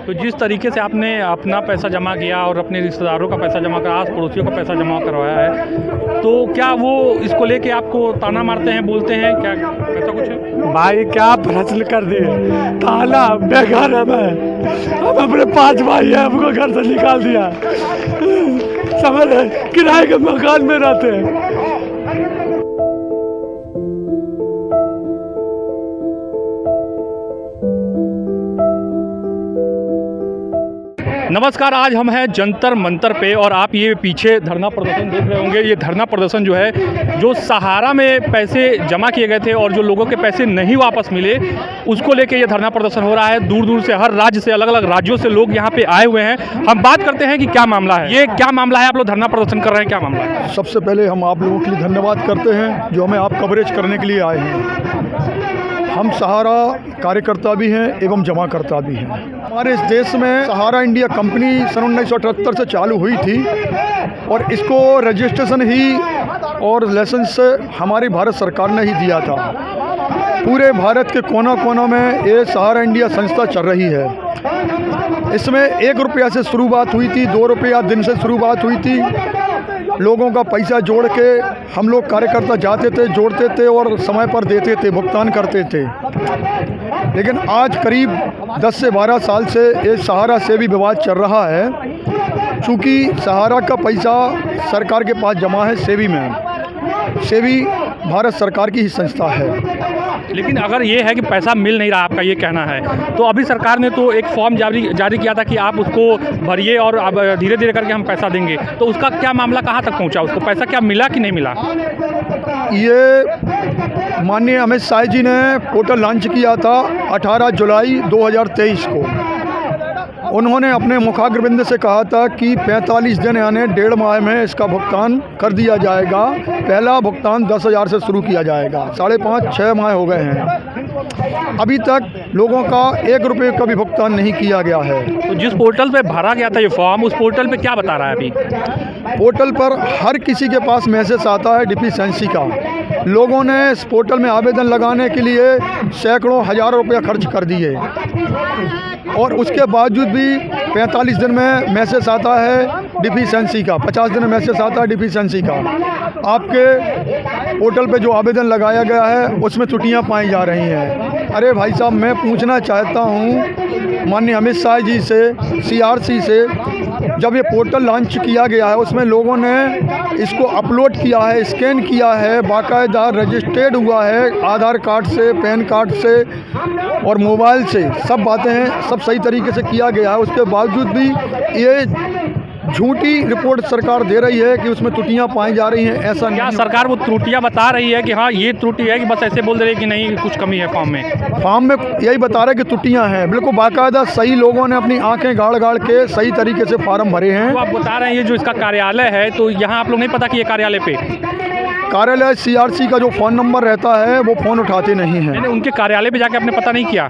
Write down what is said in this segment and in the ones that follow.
तो जिस तरीके से आपने अपना पैसा जमा किया और अपने रिश्तेदारों का पैसा जमा करा, आस पड़ोसियों का पैसा जमा करवाया है, तो क्या वो इसको लेके आपको ताना मारते हैं, बोलते हैं क्या, ऐसा कुछ है? भाई क्या प्रश्न कर दिए, ताना बेघर है मैं, हम अपने 5 भाई है, हमको घर से निकाल दिया, समझ रहे, किराए के मकान में रहते हैं। नमस्कार, आज हम हैं जंतर मंतर पे और आप ये पीछे धरना प्रदर्शन देख रहे होंगे। ये धरना प्रदर्शन जो है, जो सहारा में पैसे जमा किए गए थे और जो लोगों के पैसे नहीं वापस मिले, उसको लेके ये धरना प्रदर्शन हो रहा है। दूर दूर से, हर राज्य से, अलग अलग राज्यों से लोग यहाँ पे आए हुए हैं। हम बात करते हैं कि क्या मामला है, ये क्या मामला है, आप लोग धरना प्रदर्शन कर रहे हैं, क्या मामला है? सबसे पहले हम आप लोगों के लिए धन्यवाद करते हैं जो हमें आप कवरेज करने के लिए आए हैं। हम सहारा कार्यकर्ता भी हैं एवं जमाकर्ता भी हैं। हमारे इस देश में सहारा इंडिया कंपनी सन 1978 से चालू हुई थी और इसको रजिस्ट्रेशन ही और लाइसेंस हमारी भारत सरकार ने ही दिया था। पूरे भारत के कोना कोना में ये सहारा इंडिया संस्था चल रही है। इसमें 1 रुपया से शुरुआत हुई थी, 2 रुपया दिन से शुरुआत हुई थी। लोगों का पैसा जोड़ के हम लोग कार्यकर्ता जाते थे, जोड़ते थे और समय पर देते थे, भुगतान करते थे। लेकिन आज करीब 10 से 12 साल से ये सहारा से भी विवाद चल रहा है, चूँकि सहारा का पैसा सरकार के पास जमा है सेवी में। सेवी भारत सरकार की ही संस्था है। लेकिन अगर ये है कि पैसा मिल नहीं रहा, आपका ये कहना है, तो अभी सरकार ने तो एक फॉर्म जारी किया था कि आप उसको भरिए और अब धीरे धीरे करके हम पैसा देंगे, तो उसका क्या मामला कहाँ तक पहुँचा? उसको पैसा क्या मिला कि नहीं मिला? ये माननीय अमित शाह जी ने पोर्टल लॉन्च किया था 18 जुलाई 2023 को। उन्होंने अपने मुखाग्रबिंद से कहा था कि 45 दिन यानी 1.5 माह में इसका भुगतान कर दिया जाएगा। पहला भुगतान 10,000 से शुरू किया जाएगा। 5.5-6 माह हो गए हैं, अभी तक लोगों का 1 रुपये का भी भुगतान नहीं किया गया है। तो जिस पोर्टल पे भरा गया था ये फॉर्म, उस पोर्टल पे क्या बता रहा है अभी? पोर्टल पर हर किसी के पास मैसेज आता है डिफिशिएंसी का। लोगों ने इस पोर्टल में आवेदन लगाने के लिए सैकड़ों हज़ारों रुपया खर्च कर दिए और उसके बावजूद भी 45 दिन में मैसेज आता है डिफिशिएंसी का, 50 दिन में मैसेज आता है डिफिशिएंसी का। आपके पोर्टल पे जो आवेदन लगाया गया है उसमें त्रुटियां पाई जा रही हैं। अरे भाई साहब, मैं पूछना चाहता हूं माननीय अमित शाह जी से, CRC से, जब ये पोर्टल लॉन्च किया गया है उसमें लोगों ने इसको अपलोड किया है, स्कैन किया है, बाकायदा रजिस्टर्ड हुआ है आधार कार्ड से, पैन कार्ड से और मोबाइल से, सब बातें हैं, सब सही तरीके से किया गया है। उसके बावजूद भी ये झूठी रिपोर्ट सरकार दे रही है कि उसमें त्रुटियां पाई जा रही हैं। ऐसा नहीं। क्या सरकार वो त्रुटियां बता रही है कि हाँ ये त्रुटि है, कि बस ऐसे बोल दे रही है कि नहीं कुछ कमी है फॉर्म में? फॉर्म में यही बता रहे हैं कि त्रुटियां हैं। बिल्कुल बाकायदा सही लोगों ने अपनी आंखें गाड़ के सही तरीके से फार्म भरे हैं। तो आप बता रहे हैं ये जो इसका कार्यालय है, तो यहाँ आप लोग नहीं पता कि ये कार्यालय पे कार्यालय CRC का जो फ़ोन नंबर रहता है वो फ़ोन उठाते नहीं हैं। उनके कार्यालय पे जाके आपने पता नहीं किया?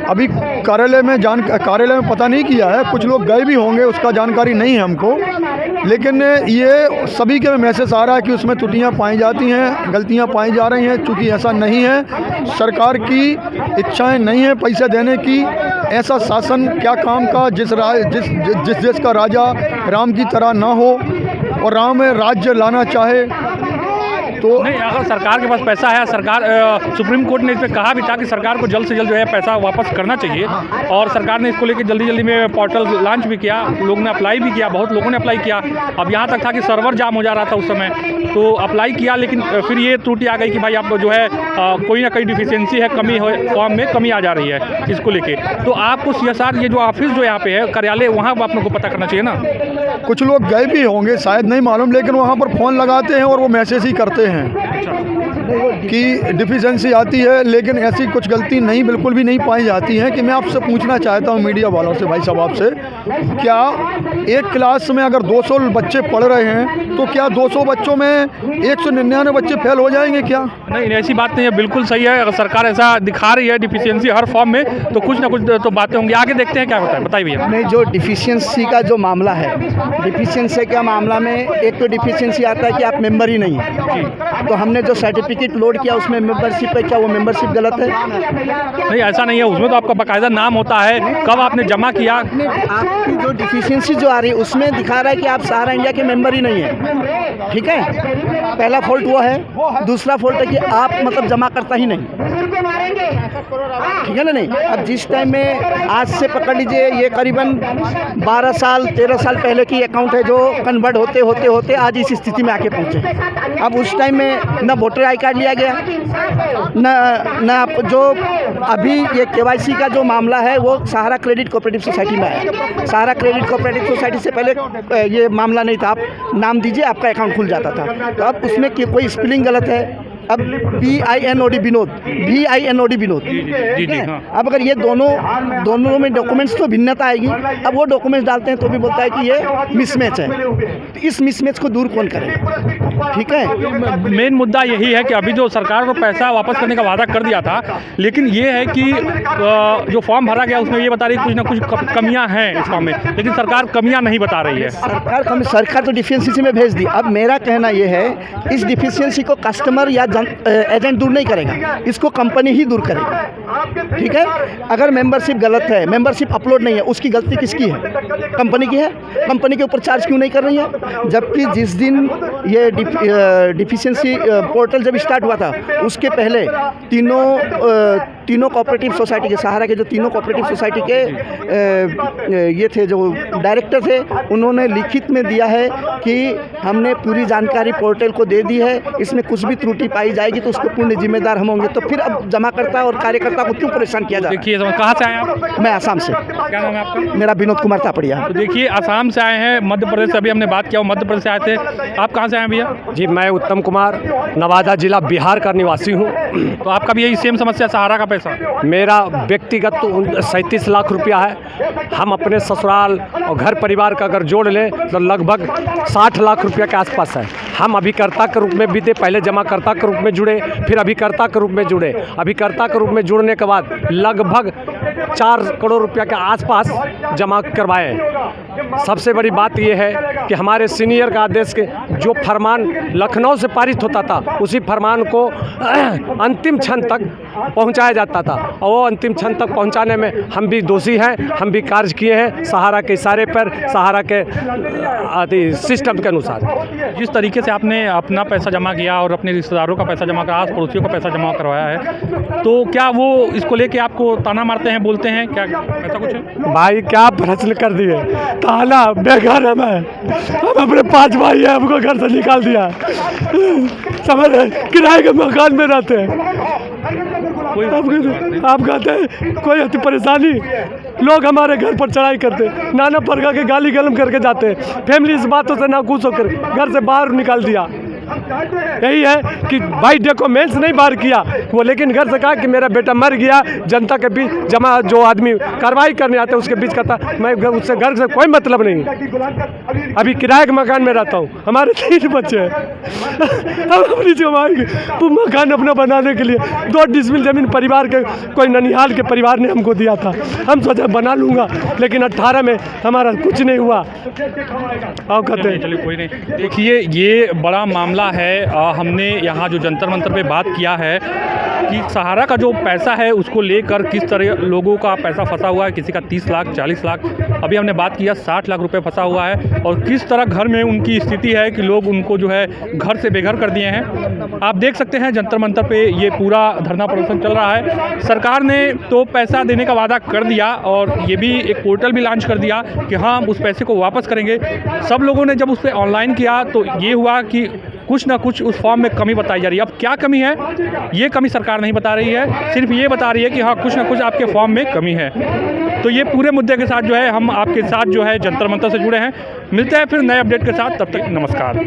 अभी कार्यालय में पता नहीं किया है। कुछ लोग गए भी होंगे, उसका जानकारी नहीं है हमको। लेकिन ये सभी के मैसेज आ रहा है कि उसमें त्रुटियां पाई जाती हैं, गलतियां पाई जा रही हैं। चूँकि ऐसा नहीं है, सरकार की इच्छाएं नहीं है पैसे देने की। ऐसा शासन क्या काम का, जिस देश का राजा राम की तरह ना हो और राम में राज्य लाना चाहे तो नहीं। अगर सरकार के पास पैसा है, सरकार सुप्रीम कोर्ट ने इस पर कहा भी था कि सरकार को जल्द से जल्द जो है पैसा वापस करना चाहिए, और सरकार ने इसको लेकर जल्दी में पोर्टल लॉन्च भी किया, लोगों ने अप्लाई भी किया, बहुत लोगों ने अप्लाई किया। अब यहाँ तक था कि सर्वर जाम हो जा रहा था उस समय, तो अप्लाई किया, लेकिन फिर ये त्रुटि आ गई कि भाई आप जो है कोई ना कोई डिफिशिएंसी है, कमी हो, फॉर्म में कमी आ जा रही है इसको लेके। तो आपको CSR ये जो ऑफिस जो यहाँ पे है कार्यालय, वहाँ आप लोग को पता करना चाहिए ना। कुछ लोग गए भी होंगे, शायद नहीं मालूम, लेकिन वहाँ पर फ़ोन लगाते हैं और वो मैसेज ही करते हैं कि डिफिशिएंसी आती है, लेकिन ऐसी कुछ गलती नहीं, बिल्कुल भी नहीं पाई जाती है। कि मैं आपसे पूछना चाहता हूँ मीडिया वालों से, भाई साहब आपसे, क्या एक क्लास में अगर 200 बच्चे पढ़ रहे हैं तो क्या 200 बच्चों में 199 बच्चे फेल हो जाएंगे क्या? नहीं, ऐसी बात नहीं है, बिल्कुल सही है। अगर सरकार ऐसा दिखा रही है डिफिशिएंसी हर फॉर्म में, तो कुछ ना कुछ तो बातें होंगी। आगे देखते हैं क्या होता है, बताइए भैया। नहीं, जो डिफिशिएंसी का जो मामला है, डिफिशिएंसी के मामला में एक तो डिफिशिएंसी आता है कि आप मेंबर ही नहीं हैं, तो हमने जो सर्टिफिकेट लोड किया उसमें मेंबरशिप है, क्या वो मेंबरशिप गलत है? नहीं, ऐसा नहीं है, उसमें तो आपका बाकायदा नाम होता है, कब आपने जमा किया। आपकी जो डिफिशियंसी जो आ रही है उसमें दिखा रहा है कि आप सहारा इंडिया के मेंबर ही नहीं है। ठीक है, पहला फॉल्ट वो है। दूसरा फॉल्ट है कि आप मतलब जमा करता ही नहीं, ठीक है ना? नहीं, अब जिस टाइम में आज से पकड़ लीजिए, ये करीबन 12 साल 13 साल पहले की अकाउंट है जो कन्वर्ट होते होते होते आज इस स्थिति में आके पहुँचे। अब उस टाइम में न वोटर आई कार्ड लिया गया, न जो अभी ये KYC का जो मामला है वो सहारा क्रेडिट कोऑपरेटिव सोसाइटी में आया। सहारा क्रेडिट कोऑपरेटिव सोसाइटी से पहले ये मामला नहीं था, आप नाम दीजिए आपका अकाउंट खुल जाता था। तो अब उसमें कोई स्पेलिंग गलत है, अब BINOD विनोद, VINOD विनोद। जी हाँ। अब अगर ये दोनों में डॉक्यूमेंट्स तो भिन्नता आएगी। अब वो डॉक्यूमेंट्स डालते हैं तो भी बोलता है कि ये मिसमैच है। तो इस मिसमैच को दूर कौन करेगा? ठीक है, मेन मुद्दा यही है कि अभी जो सरकार को पैसा वापस करने का वादा कर दिया था, लेकिन ये है कि जो फॉर्म भरा गया उसमें ये बता रही है कुछ ना कुछ कमियां हैं इस फॉर्म में, लेकिन सरकार कमियां नहीं बता रही है। सरकार तो डिफिशियंसी में भेज दी। अब मेरा कहना ये है, इस डिफिशियंसी को कस्टमर या एजेंट दूर नहीं करेगा, इसको कंपनी ही दूर करेगी। ठीक है, अगर मेंबरशिप गलत है, मेंबरशिप अपलोड नहीं है, उसकी गलती किसकी है? कंपनी की है। कंपनी के ऊपर चार्ज क्यों नहीं कर रही है? जबकि जिस दिन ये डिफिशियंसी पोर्टल जब स्टार्ट हुआ था उसके पहले तीनों कोऑपरेटिव सोसाइटी के, सहारा के जो तीनों कोऑपरेटिव सोसाइटी के ये थे जो डायरेक्टर थे, उन्होंने लिखित में दिया है कि हमने पूरी जानकारी पोर्टल को दे दी है, इसमें कुछ भी त्रुटि पाई जाएगी तो उसको पूर्ण जिम्मेदार हम होंगे। तो फिर अब जमाकर्ता और कार्यकर्ता को क्यों परेशान किया जा रहा है? देखिए, कहाँ से आए आप? मैं आसाम से। क्या नाम है आपका? मेरा विनोद कुमार तापड़िया। तो देखिए, आसाम से आए हैं, मध्य प्रदेश से अभी हमने बात किया, मध्य प्रदेश से आए थे। आप कहाँ से आए हैं भैया? जी, मैं उत्तम कुमार, नवादा जिला बिहार का निवासी हूँ। तो आपका भी यही सेम समस्या, सहारा का पैसा? मेरा व्यक्तिगत तो 37 लाख रुपया है। हम अपने ससुराल और घर परिवार का अगर जोड़ लें तो लगभग 60 लाख रुपया के आसपास है। हम अभिकर्ता के रूप में भी थे, पहले जमाकर्ता के रूप में जुड़े, फिर अभिकर्ता के रूप में जुड़े। अभिकर्ता के रूप में जुड़ने के बाद लगभग 4 करोड़ रुपया के आसपास जमा करवाए। सबसे बड़ी बात यह है कि हमारे सीनियर का आदेश के जो फरमान लखनऊ से पारित होता था, उसी फरमान को अंतिम क्षण तक पहुंचाया जाता था, और वो अंतिम क्षण तक पहुंचाने में हम भी दोषी हैं। हम भी कार्य किए हैं सहारा के इशारे पर, सहारा के सिस्टम के अनुसार। जिस तरीके से आपने अपना पैसा जमा किया और अपने रिश्तेदारों का पैसा जमा करा, आस पड़ोसियों का पैसा जमा करवाया है, तो क्या वो इसको लेके आपको ताना मारते हैं, बोलते हैं, क्या ऐसा कुछ है? भाई क्या प्रश्न कर दिए, ताना बेघर है। मैं हम अपने 5 भाई हैं, हमको घर से निकाल दिया, समझ रहे, किराए के मकान में रहते हैं। आप कहते हैं कोई अति परेशानी, लोग हमारे घर पर चढ़ाई करते, नाना प्रकार के गाली गलम करके जाते, फैमिली इस बातों से नाखुश होकर घर से बाहर निकाल दिया। यही है कि भाई डॉक्यूमेंट्स नहीं बाहर किया वो, लेकिन घर से कहा कि मेरा बेटा मर गया, जनता के बीच जमा जो आदमी कार्रवाई करने आते हैं उसके बीच कहता मैं उससे घर से कोई मतलब नहीं। अभी किराए के मकान में रहता हूँ, हमारे 3 बच्चे हैं। हम अपनी जमाएंगे मकान अपना बनाने के लिए 2 डिसमिल जमीन परिवार के, कोई ननिहाल के परिवार ने हमको दिया था, हम सोचा बना लूँगा, लेकिन 18 में हमारा कुछ नहीं हुआ। आप कहते हैं चलिए कोई नहीं। देखिए, ये बड़ा मामला है। हमने यहाँ जो जंतर मंतर पे बात किया है कि सहारा का जो पैसा है उसको लेकर किस तरह लोगों का पैसा फंसा हुआ है, किसी का 30 लाख 40 लाख, अभी हमने बात किया 60 लाख रुपए फंसा हुआ है, और किस तरह घर में उनकी स्थिति है कि लोग उनको जो है घर से बेघर कर दिए हैं। आप देख सकते हैं जंतर मंतर पे ये पूरा धरना प्रदर्शन चल रहा है। सरकार ने तो पैसा देने का वादा कर दिया और ये भी एक पोर्टल भी लॉन्च कर दिया कि हाँ उस पैसे को वापस करेंगे। सब लोगों ने जब उस पर ऑनलाइन किया तो ये हुआ कि कुछ ना कुछ उस फॉर्म में कमी बताई जा रही है। अब क्या कमी है, ये कमी सरकार नहीं बता रही है, सिर्फ ये बता रही है कि हाँ कुछ ना कुछ आपके फॉर्म में कमी है। तो ये पूरे मुद्दे के साथ जो है हम आपके साथ जो है जंतर मंतर से जुड़े हैं। मिलते हैं फिर नए अपडेट के साथ, तब तक नमस्कार।